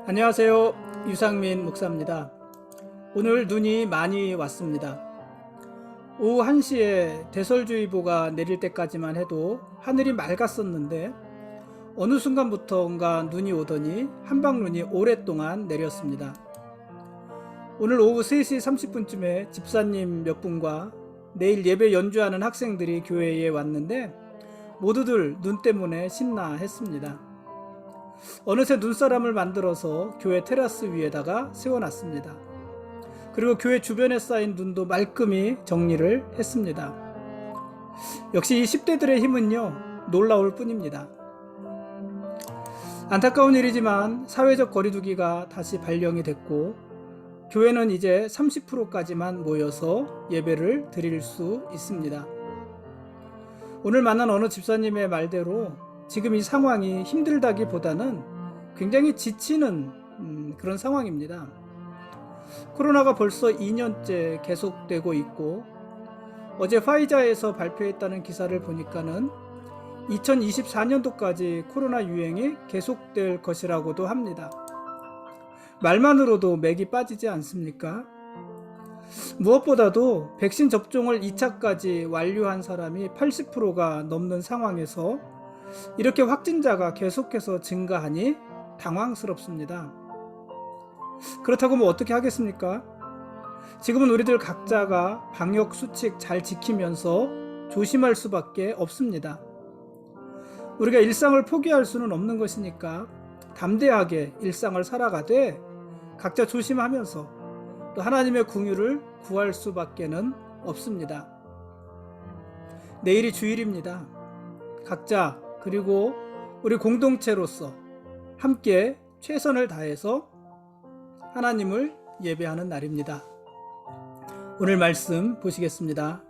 안녕하세요. 유상민 목사입니다. 오늘 눈이 많이 왔습니다. 오후 1시에 대설주의보가 내릴 때까지만 해도 하늘이 맑았었는데 어느 순간부터인가 눈이 오더니 한방눈이 오랫동안 내렸습니다. 오늘 오후 3시 30분쯤에 집사님 몇 분과 내일 예배 연주하는 학생들이 교회에 왔는데 모두들 눈 때문에 신나했습니다. 어느새 눈사람을 만들어서 교회 테라스 위에다가 세워놨습니다. 그리고 교회 주변에 쌓인 눈도 말끔히 정리를 했습니다. 역시 이 10대들의 힘은요, 놀라울 뿐입니다. 안타까운 일이지만 사회적 거리두기가 다시 발령이 됐고 교회는 이제 30%까지만 모여서 예배를 드릴 수 있습니다. 오늘 만난 어느 집사님의 말대로 지금 이 상황이 힘들다기보다는 굉장히 지치는 그런 상황입니다. 코로나가 벌써 2년째 계속되고 있고 어제 화이자에서 발표했다는 기사를 보니까는 2024년도까지 코로나 유행이 계속될 것이라고도 합니다. 말만으로도 맥이 빠지지 않습니까? 무엇보다도 백신 접종을 2차까지 완료한 사람이 80%가 넘는 상황에서 이렇게 확진자가 계속해서 증가하니 당황스럽습니다. 그렇다고 뭐 어떻게 하겠습니까? 지금은 우리들 각자가 방역 수칙 잘 지키면서 조심할 수밖에 없습니다. 우리가 일상을 포기할 수는 없는 것이니까 담대하게 일상을 살아가되 각자 조심하면서 또 하나님의 긍휼을 구할 수밖에는 없습니다. 내일이 주일입니다. 각자 그리고 우리 공동체로서 함께 최선을 다해서 하나님을 예배하는 날입니다. 오늘 말씀 보시겠습니다.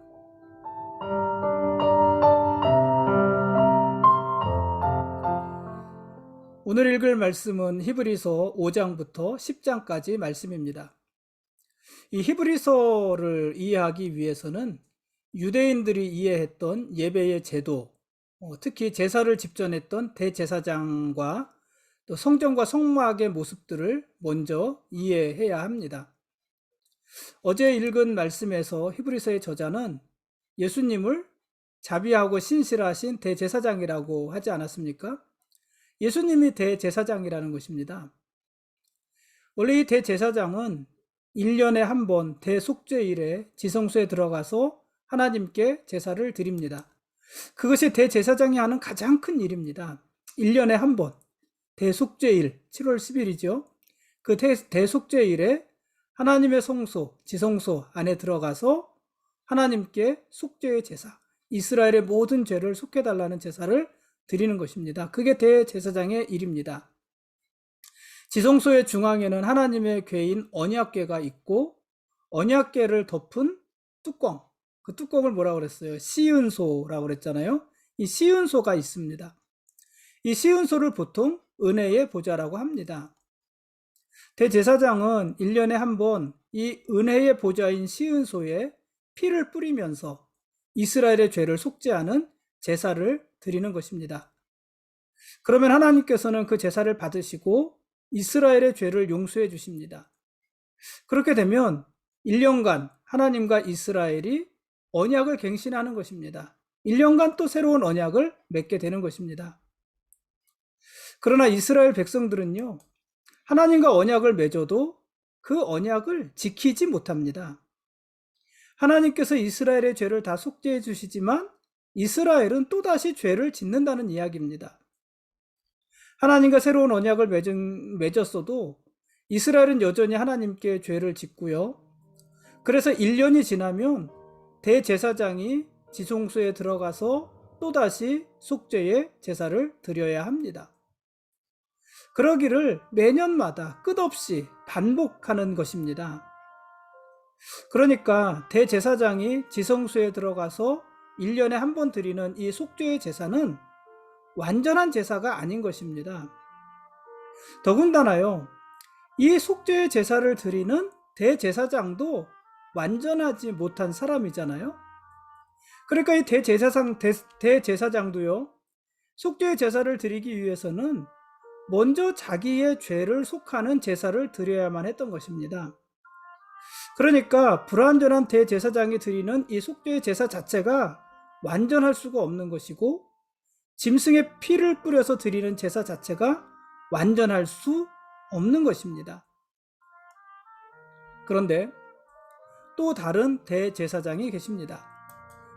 오늘 읽을 말씀은 히브리서 5장부터 10장까지 말씀입니다. 이 히브리서를 이해하기 위해서는 유대인들이 이해했던 예배의 제도, 특히 제사를 집전했던 대제사장과 또 성전과 성막의 모습들을 먼저 이해해야 합니다. 어제 읽은 말씀에서 히브리서의 저자는 예수님을 자비하고 신실하신 대제사장이라고 하지 않았습니까? 예수님이 대제사장이라는 것입니다. 원래 이 대제사장은 1년에 한 번 대속죄일에 지성소에 들어가서 하나님께 제사를 드립니다. 그것이 대제사장이 하는 가장 큰 일입니다. 1년에 한 번, 대속죄일, 7월 10일이죠. 그 대속죄일에 하나님의 성소, 지성소 안에 들어가서 하나님께 속죄의 제사, 이스라엘의 모든 죄를 속해달라는 제사를 드리는 것입니다. 그게 대제사장의 일입니다. 지성소의 중앙에는 하나님의 궤인 언약궤가 있고 언약궤를 덮은 뚜껑, 그 뚜껑을 뭐라고 그랬어요? 시은소라고 그랬잖아요. 이 시은소가 있습니다. 이 시은소를 보통 은혜의 보좌라고 합니다. 대제사장은 1년에 한 번 이 은혜의 보좌인 시은소에 피를 뿌리면서 이스라엘의 죄를 속죄하는 제사를 드리는 것입니다. 그러면 하나님께서는 그 제사를 받으시고 이스라엘의 죄를 용서해 주십니다. 그렇게 되면 1년간 하나님과 이스라엘이 언약을 갱신하는 것입니다. 1년간 또 새로운 언약을 맺게 되는 것입니다. 그러나 이스라엘 백성들은요, 하나님과 언약을 맺어도 그 언약을 지키지 못합니다. 하나님께서 이스라엘의 죄를 다 속죄해 주시지만 이스라엘은 또다시 죄를 짓는다는 이야기입니다. 하나님과 새로운 언약을 맺었어도 이스라엘은 여전히 하나님께 죄를 짓고요. 그래서 1년이 지나면 대제사장이 지성소에 들어가서 또다시 속죄의 제사를 드려야 합니다. 그러기를 매년마다 끝없이 반복하는 것입니다. 그러니까 대제사장이 지성소에 들어가서 1년에 한 번 드리는 이 속죄의 제사는 완전한 제사가 아닌 것입니다. 더군다나요, 이 속죄의 제사를 드리는 대제사장도 완전하지 못한 사람이잖아요. 그러니까 이 대제사장도요, 속죄의 제사를 드리기 위해서는 먼저 자기의 죄를 속하는 제사를 드려야만 했던 것입니다. 그러니까 불완전한 대제사장이 드리는 이 속죄의 제사 자체가 완전할 수가 없는 것이고, 짐승의 피를 뿌려서 드리는 제사 자체가 완전할 수 없는 것입니다. 그런데 또 다른 대제사장이 계십니다.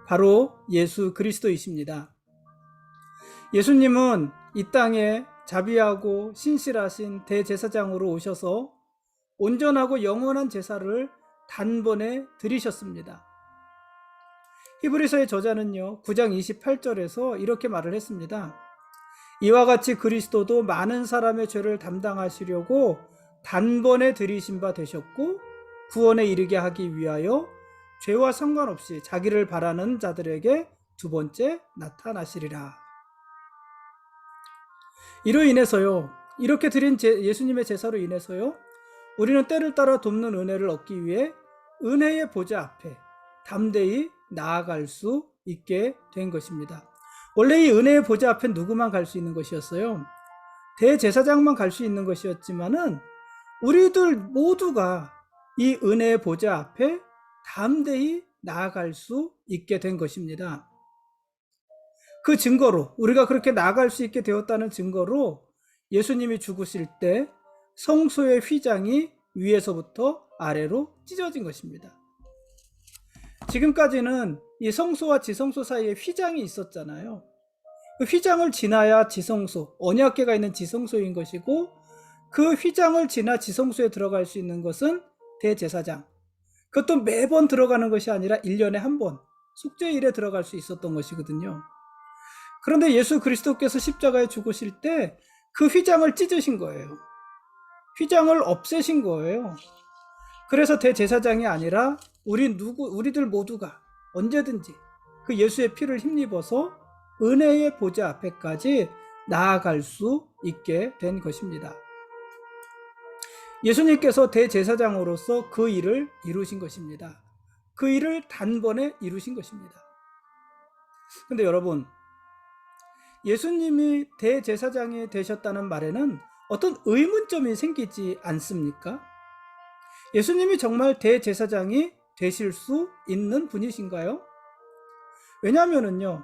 바로 예수 그리스도이십니다. 예수님은 이 땅에 자비하고 신실하신 대제사장으로 오셔서 온전하고 영원한 제사를 단번에 드리셨습니다. 히브리서의 저자는요, 9장 28절에서 이렇게 말을 했습니다. 이와 같이 그리스도도 많은 사람의 죄를 담당하시려고 단번에 드리신 바 되셨고, 구원에 이르게 하기 위하여 죄와 상관없이 자기를 바라는 자들에게 두 번째 나타나시리라. 이로 인해서요, 이렇게 드린 예수님의 제사로 인해서요, 우리는 때를 따라 돕는 은혜를 얻기 위해 은혜의 보좌 앞에 담대히 나아갈 수 있게 된 것입니다. 원래 이 은혜의 보좌 앞에 누구만 갈 수 있는 것이었어요? 대제사장만 갈 수 있는 것이었지만은 우리들 모두가 이 은혜의 보좌 앞에 담대히 나아갈 수 있게 된 것입니다. 그 증거로, 우리가 그렇게 나아갈 수 있게 되었다는 증거로 예수님이 죽으실 때 성소의 휘장이 위에서부터 아래로 찢어진 것입니다. 지금까지는 이 성소와 지성소 사이에 휘장이 있었잖아요. 그 휘장을 지나야 지성소, 언약궤가 있는 지성소인 것이고, 그 휘장을 지나 지성소에 들어갈 수 있는 것은 대제사장. 그것도 매번 들어가는 것이 아니라 1년에 한 번 속죄일에 들어갈 수 있었던 것이거든요. 그런데 예수 그리스도께서 십자가에 죽으실 때 그 휘장을 찢으신 거예요. 휘장을 없애신 거예요. 그래서 대제사장이 아니라 우리들 모두가 언제든지 그 예수의 피를 힘입어서 은혜의 보좌 앞에까지 나아갈 수 있게 된 것입니다. 예수님께서 대제사장으로서 그 일을 이루신 것입니다. 그 일을 단번에 이루신 것입니다. 근데 여러분, 예수님이 대제사장이 되셨다는 말에는 어떤 의문점이 생기지 않습니까? 예수님이 정말 대제사장이 되실 수 있는 분이신가요? 왜냐하면요,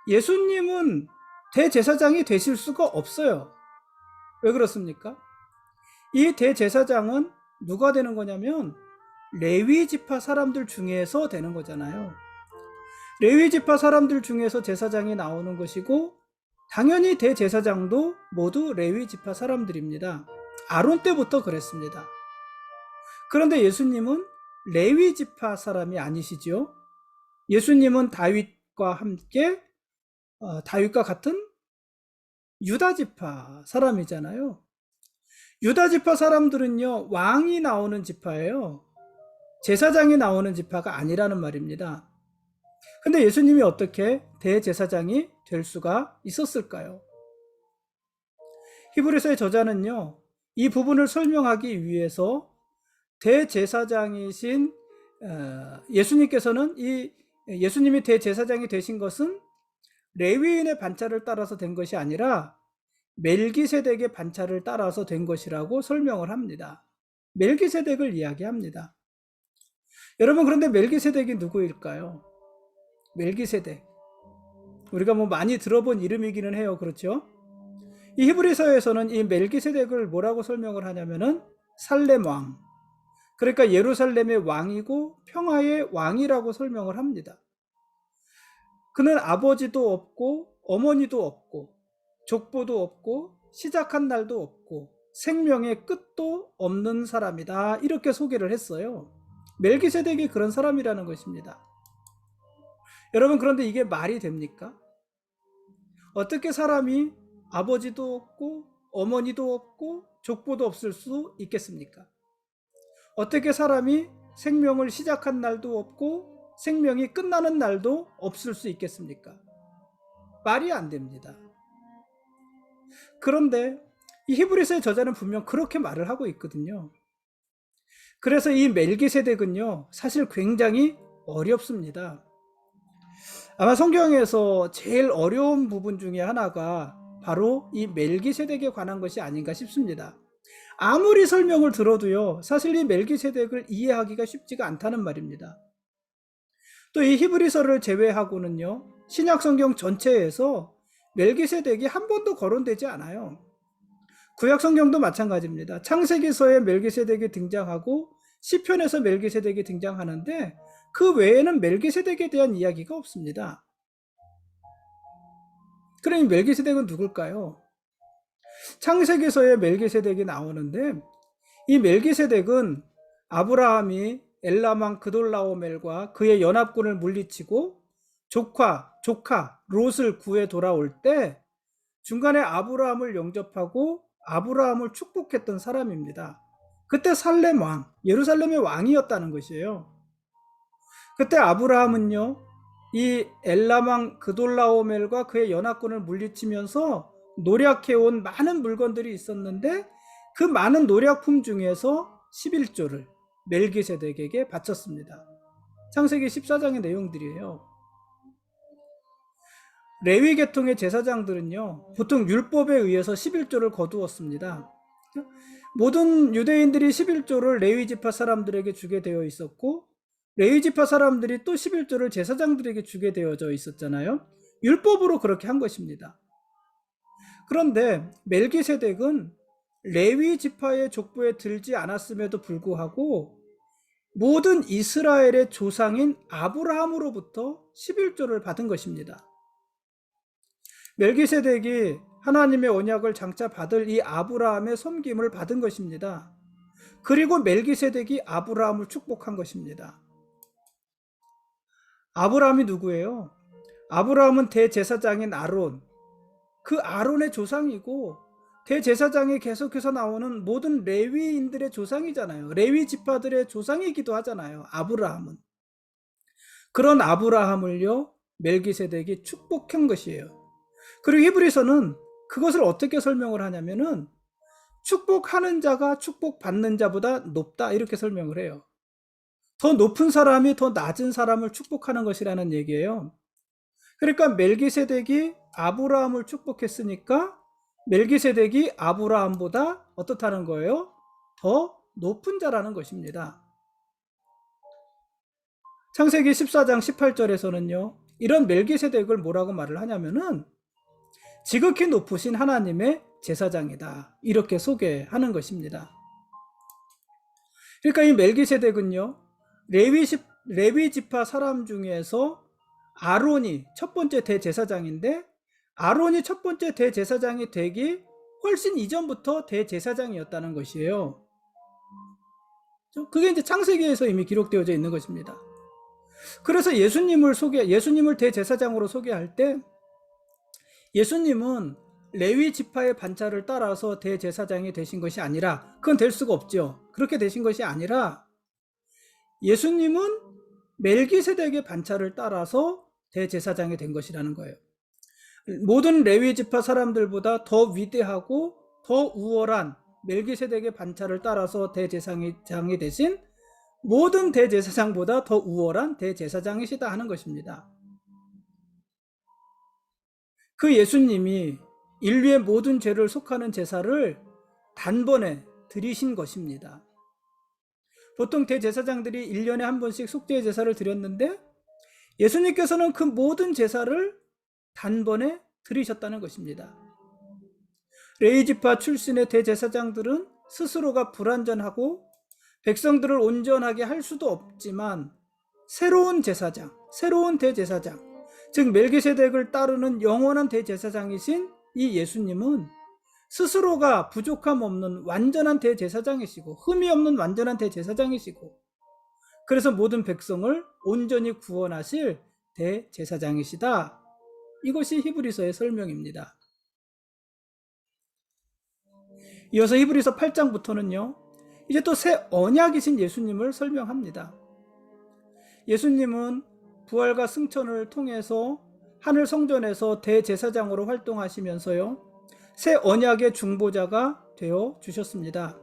예수님은 대제사장이 되실 수가 없어요. 왜 그렇습니까? 이 대제사장은 누가 되는 거냐면 레위 지파 사람들 중에서 되는 거잖아요. 레위 지파 사람들 중에서 제사장이 나오는 것이고, 당연히 대제사장도 모두 레위 지파 사람들입니다. 아론 때부터 그랬습니다. 그런데 예수님은 레위 지파 사람이 아니시죠. 예수님은 다윗과 함께 다윗과 같은 유다 지파 사람이잖아요. 유다 지파 사람들은요, 왕이 나오는 지파예요. 제사장이 나오는 지파가 아니라는 말입니다. 근데 예수님이 어떻게 대제사장이 될 수가 있었을까요? 히브리서의 저자는요, 이 부분을 설명하기 위해서 대제사장이신 예수님께서는 예수님이 대제사장이 되신 것은 레위인의 반차를 따라서 된 것이 아니라 멜기세덱의 반차를 따라서 된 것이라고 설명을 합니다. 멜기세덱을 이야기합니다. 여러분, 그런데 멜기세덱이 누구일까요? 멜기세덱, 우리가 많이 들어본 이름이기는 해요. 그렇죠? 이 히브리서에서는 이 멜기세덱을 뭐라고 설명을 하냐면은 살렘 왕, 그러니까 예루살렘의 왕이고 평화의 왕이라고 설명을 합니다. 그는 아버지도 없고 어머니도 없고 족보도 없고 시작한 날도 없고 생명의 끝도 없는 사람이다, 이렇게 소개를 했어요. 멜기세덱이 그런 사람이라는 것입니다. 여러분, 그런데 이게 말이 됩니까? 어떻게 사람이 아버지도 없고 어머니도 없고 족보도 없을 수 있겠습니까? 어떻게 사람이 생명을 시작한 날도 없고 생명이 끝나는 날도 없을 수 있겠습니까? 말이 안 됩니다. 그런데 이 히브리서의 저자는 분명 그렇게 말을 하고 있거든요. 그래서 이 멜기세덱은요, 사실 굉장히 어렵습니다. 아마 성경에서 제일 어려운 부분 중에 하나가 바로 이 멜기세덱에 관한 것이 아닌가 싶습니다. 아무리 설명을 들어도요, 사실 이 멜기세덱을 이해하기가 쉽지가 않다는 말입니다. 또 이 히브리서를 제외하고는요, 신약 성경 전체에서 멜기세덱이 한 번도 거론되지 않아요. 구약 성경도 마찬가지입니다. 창세기서에 멜기세덱이 등장하고 시편에서 멜기세덱이 등장하는데 그 외에는 멜기세덱에 대한 이야기가 없습니다. 그러니 멜기세덱은 누굴까요? 창세기서에 멜기세덱이 나오는데 이 멜기세덱은 아브라함이 엘라만 그돌라오멜과 그의 연합군을 물리치고 조카 롯을 구해 돌아올 때 중간에 아브라함을 영접하고 아브라함을 축복했던 사람입니다. 그때 살렘 왕, 예루살렘의 왕이었다는 것이에요. 그때 아브라함은요, 이 엘라망 그돌라오멜과 그의 연합군을 물리치면서 노력해온 많은 물건들이 있었는데 그 많은 노력품 중에서 11조를 멜기세덱에게 바쳤습니다. 창세기 14장의 내용들이에요. 레위 계통의 제사장들은요, 보통 율법에 의해서 11조를 거두었습니다. 모든 유대인들이 11조를 레위 지파 사람들에게 주게 되어 있었고 레위 지파 사람들이 또 11조를 제사장들에게 주게 되어져 있었잖아요. 율법으로 그렇게 한 것입니다. 그런데 멜기세덱은 레위 지파의 족보에 들지 않았음에도 불구하고 모든 이스라엘의 조상인 아브라함으로부터 11조를 받은 것입니다. 멜기세덱이 하나님의 언약을 장차 받을 이 아브라함의 섬김을 받은 것입니다. 그리고 멜기세덱이 아브라함을 축복한 것입니다. 아브라함이 누구예요? 아브라함은 대제사장인 아론, 그 아론의 조상이고 대제사장에 계속해서 나오는 모든 레위인들의 조상이잖아요. 레위 지파들의 조상이기도 하잖아요. 아브라함은. 그런 아브라함을요, 멜기세덱이 축복한 것이에요. 그리고 히브리서는 그것을 어떻게 설명을 하냐면은 축복하는 자가 축복받는 자보다 높다 이렇게 설명을 해요. 더 높은 사람이 더 낮은 사람을 축복하는 것이라는 얘기예요. 그러니까 멜기세덱이 아브라함을 축복했으니까 멜기세덱이 아브라함보다 어떻다는 거예요? 더 높은 자라는 것입니다. 창세기 14장 18절에서는요. 이런 멜기세덱을 뭐라고 말을 하냐면은 지극히 높으신 하나님의 제사장이다. 이렇게 소개하는 것입니다. 그러니까 이 멜기세덱은요. 레위 지파 사람 중에서 아론이 첫 번째 대제사장인데 아론이 첫 번째 대제사장이 되기 훨씬 이전부터 대제사장이었다는 것이에요. 그게 이제 창세기에서 이미 기록되어져 있는 것입니다. 그래서 예수님을 대제사장으로 소개할 때 예수님은 레위 지파의 반차를 따라서 대제사장이 되신 것이 아니라 그건 될 수가 없죠. 그렇게 되신 것이 아니라 예수님은 멜기세덱의 반차를 따라서 대제사장이 된 것이라는 거예요. 모든 레위 지파 사람들보다 더 위대하고 더 우월한 멜기세덱의 반차를 따라서 대제사장이 되신 모든 대제사장보다 더 우월한 대제사장이시다 하는 것입니다. 그 예수님이 인류의 모든 죄를 속하는 제사를 단번에 드리신 것입니다. 보통 대제사장들이 1년에 한 번씩 속죄의 제사를 드렸는데 예수님께서는 그 모든 제사를 단번에 드리셨다는 것입니다. 레위지파 출신의 대제사장들은 스스로가 불완전하고 백성들을 온전하게 할 수도 없지만 새로운 대제사장, 즉 멜기세덱을 따르는 영원한 대제사장이신 이 예수님은 스스로가 부족함 없는 완전한 대제사장이시고 흠이 없는 완전한 대제사장이시고 그래서 모든 백성을 온전히 구원하실 대제사장이시다. 이것이 히브리서의 설명입니다. 이어서 히브리서 8장부터는요. 이제 또 새 언약이신 예수님을 설명합니다. 예수님은 부활과 승천을 통해서 하늘 성전에서 대제사장으로 활동하시면서요. 새 언약의 중보자가 되어 주셨습니다.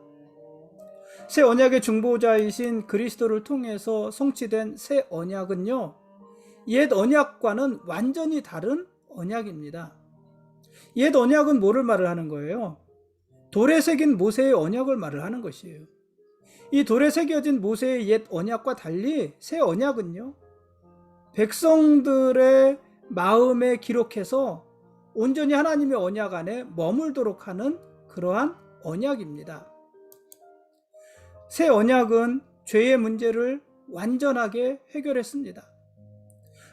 새 언약의 중보자이신 그리스도를 통해서 성취된 새 언약은요, 옛 언약과는 완전히 다른 언약입니다. 옛 언약은 뭐를 말을 하는 거예요? 돌에 새긴 모세의 언약을 말을 하는 것이에요. 이 돌에 새겨진 모세의 옛 언약과 달리 새 언약은요, 백성들의 마음에 기록해서 온전히 하나님의 언약 안에 머물도록 하는 그러한 언약입니다. 새 언약은 죄의 문제를 완전하게 해결했습니다.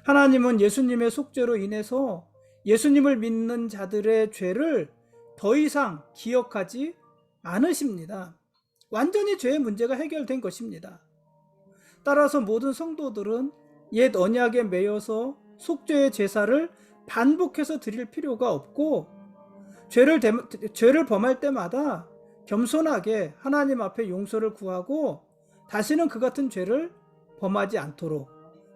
하나님은 예수님의 속죄로 인해서 예수님을 믿는 자들의 죄를 더 이상 기억하지 않으십니다. 완전히 죄의 문제가 해결된 것입니다. 따라서 모든 성도들은 옛 언약에 매여서 속죄의 제사를 반복해서 드릴 필요가 없고, 죄를 범할 때마다 겸손하게 하나님 앞에 용서를 구하고 다시는 그 같은 죄를 범하지 않도록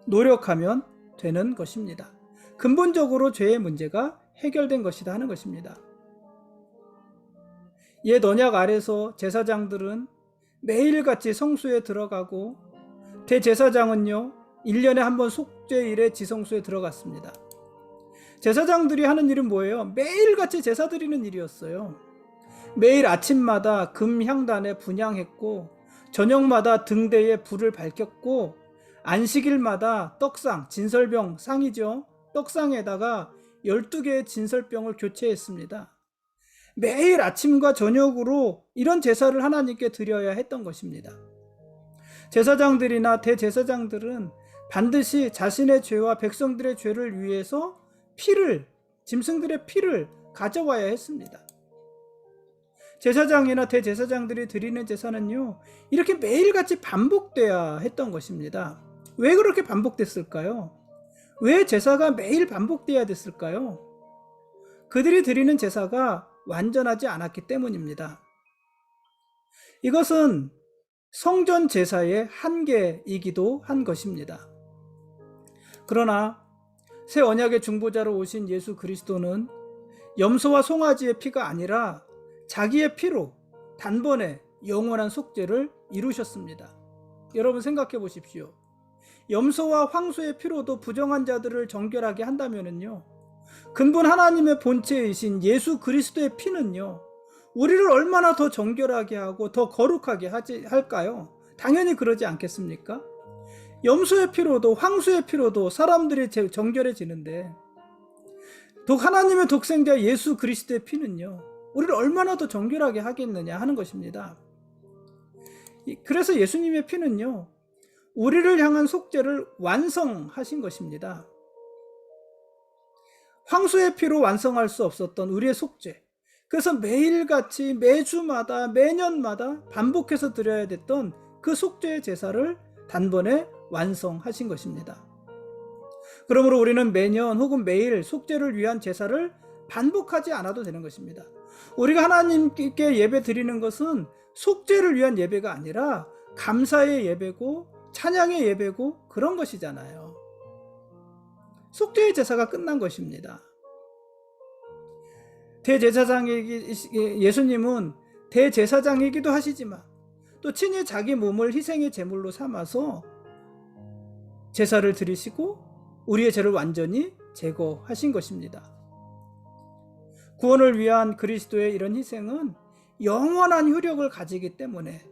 노력하면 되는 것입니다. 근본적으로 죄의 문제가 해결된 것이다 하는 것입니다. 옛 언약 아래서 제사장들은 매일같이 성소에 들어가고, 대제사장은요 1년에 한 번 속죄일에 지성소에 들어갔습니다. 제사장들이 하는 일은 뭐예요? 매일같이 제사 드리는 일이었어요. 매일 아침마다 금향단에 분향했고, 저녁마다 등대에 불을 밝혔고, 안식일마다 떡상, 진설병 상이죠, 떡상에다가 12개의 진설병을 교체했습니다. 매일 아침과 저녁으로 이런 제사를 하나님께 드려야 했던 것입니다. 제사장들이나 대제사장들은 반드시 자신의 죄와 백성들의 죄를 위해서 짐승들의 피를 가져와야 했습니다. 제사장이나 대제사장들이 드리는 제사는요, 이렇게 매일같이 반복돼야 했던 것입니다. 왜 그렇게 반복됐을까요? 왜 제사가 매일 반복돼야 됐을까요? 그들이 드리는 제사가 완전하지 않았기 때문입니다. 이것은 성전 제사의 한계이기도 한 것입니다. 그러나 새 언약의 중보자로 오신 예수 그리스도는 염소와 송아지의 피가 아니라 자기의 피로 단번에 영원한 속죄를 이루셨습니다. 여러분 생각해 보십시오. 염소와 황소의 피로도 부정한 자들을 정결하게 한다면요, 근본 하나님의 본체이신 예수 그리스도의 피는요, 우리를 얼마나 더 정결하게 하고 더 거룩하게 할까요? 당연히 그러지 않겠습니까? 염소의 피로도 황소의 피로도 사람들이 정결해지는데, 하나님의 독생자 예수 그리스도의 피는요, 우리를 얼마나 더 정결하게 하겠느냐 하는 것입니다. 그래서 예수님의 피는요, 우리를 향한 속죄를 완성하신 것입니다. 황소의 피로 완성할 수 없었던 우리의 속죄, 그래서 매일같이 매주마다 매년마다 반복해서 드려야 됐던 그 속죄의 제사를 단번에 완성하신 것입니다. 그러므로 우리는 매년 혹은 매일 속죄를 위한 제사를 반복하지 않아도 되는 것입니다. 우리가 하나님께 예배 드리는 것은 속죄를 위한 예배가 아니라 감사의 예배고 찬양의 예배고 그런 것이잖아요. 속죄의 제사가 끝난 것입니다. 예수님은 대제사장이기도 하시지만 또 친히 자기 몸을 희생의 제물로 삼아서 제사를 드리시고 우리의 죄를 완전히 제거하신 것입니다. 구원을 위한 그리스도의 이런 희생은 영원한 효력을 가지기 때문에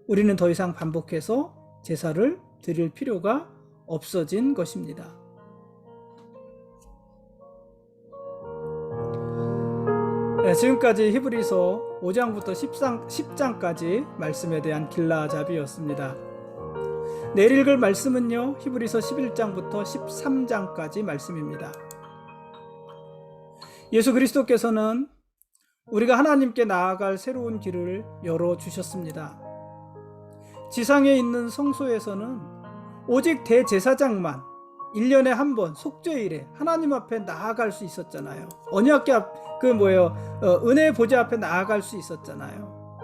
우리는 더 이상 반복해서 제사를 드릴 필요가 없어진 것입니다. 지금까지 히브리서 5장부터 10장까지 말씀에 대한 길라잡이였습니다. 내일 읽을 말씀은요, 히브리서 11장부터 13장까지 말씀입니다. 예수 그리스도께서는 우리가 하나님께 나아갈 새로운 길을 열어주셨습니다. 지상에 있는 성소에서는 오직 대제사장만 1년에 한 번 속죄일에 하나님 앞에 나아갈 수 있었잖아요. 은혜의 보좌 앞에 나아갈 수 있었잖아요.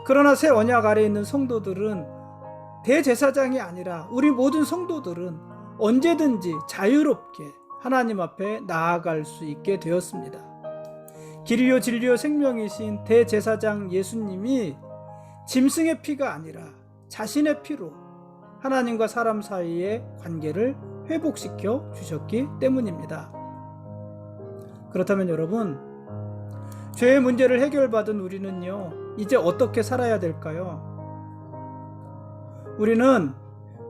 그러나 새 언약 아래에 있는 성도들은 대제사장이 아니라 우리 모든 성도들은 언제든지 자유롭게 하나님 앞에 나아갈 수 있게 되었습니다. 길이요 진리요 생명이신 대제사장 예수님이 짐승의 피가 아니라 자신의 피로 하나님과 사람 사이의 관계를 회복시켜 주셨기 때문입니다. 그렇다면 여러분, 죄의 문제를 해결받은 우리는요, 이제 어떻게 살아야 될까요? 우리는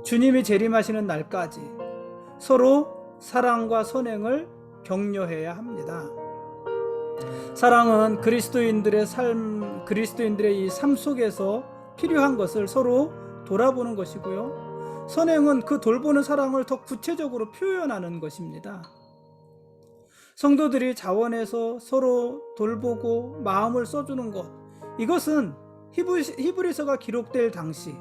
주님이 재림하시는 날까지 서로 사랑과 선행을 격려해야 합니다. 사랑은 그리스도인들의 이 삶 속에서 필요한 것을 서로 돌아보는 것이고요. 선행은 그 돌보는 사랑을 더 구체적으로 표현하는 것입니다. 성도들이 자원해서 서로 돌보고 마음을 써주는 것, 이것은 히브리서가 기록될 당시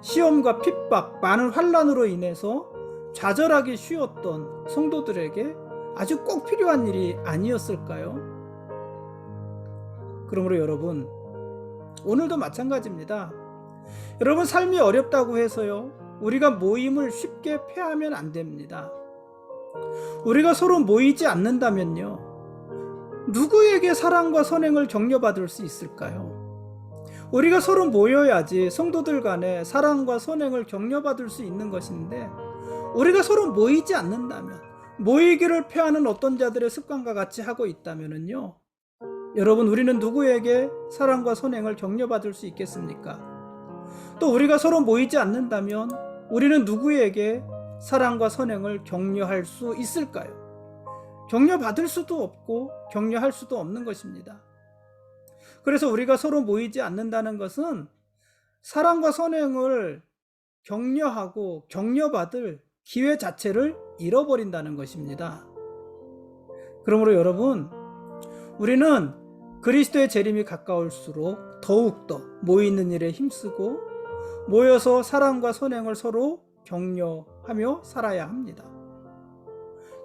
시험과 핍박, 많은 환난으로 인해서 좌절하기 쉬웠던 성도들에게 아주 꼭 필요한 일이 아니었을까요? 그러므로 여러분, 오늘도 마찬가지입니다. 여러분, 삶이 어렵다고 해서요, 우리가 모임을 쉽게 패하면 안 됩니다. 우리가 서로 모이지 않는다면요, 누구에게 사랑과 선행을 격려받을 수 있을까요? 우리가 서로 모여야지 성도들 간에 사랑과 선행을 격려받을 수 있는 것인데, 우리가 서로 모이지 않는다면, 모이기를 패하는 어떤 자들의 습관과 같이 하고 있다면요, 여러분, 우리는 누구에게 사랑과 선행을 격려받을 수 있겠습니까? 또 우리가 서로 모이지 않는다면 우리는 누구에게 사랑과 선행을 격려할 수 있을까요? 격려받을 수도 없고 격려할 수도 없는 것입니다. 그래서 우리가 서로 모이지 않는다는 것은 사랑과 선행을 격려하고 격려받을 기회 자체를 잃어버린다는 것입니다. 그러므로 여러분, 우리는 그리스도의 재림이 가까울수록 더욱더 모이는 일에 힘쓰고 모여서 사랑과 선행을 서로 격려하며 살아야 합니다.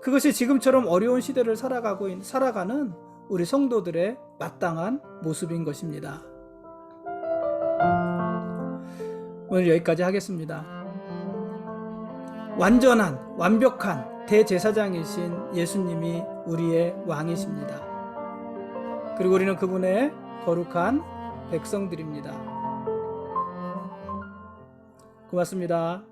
그것이 지금처럼 어려운 시대를 살아가는 우리 성도들의 마땅한 모습인 것입니다. 오늘 여기까지 하겠습니다. 완벽한 대제사장이신 예수님이 우리의 왕이십니다. 그리고 우리는 그분의 거룩한 백성들입니다. 고맙습니다.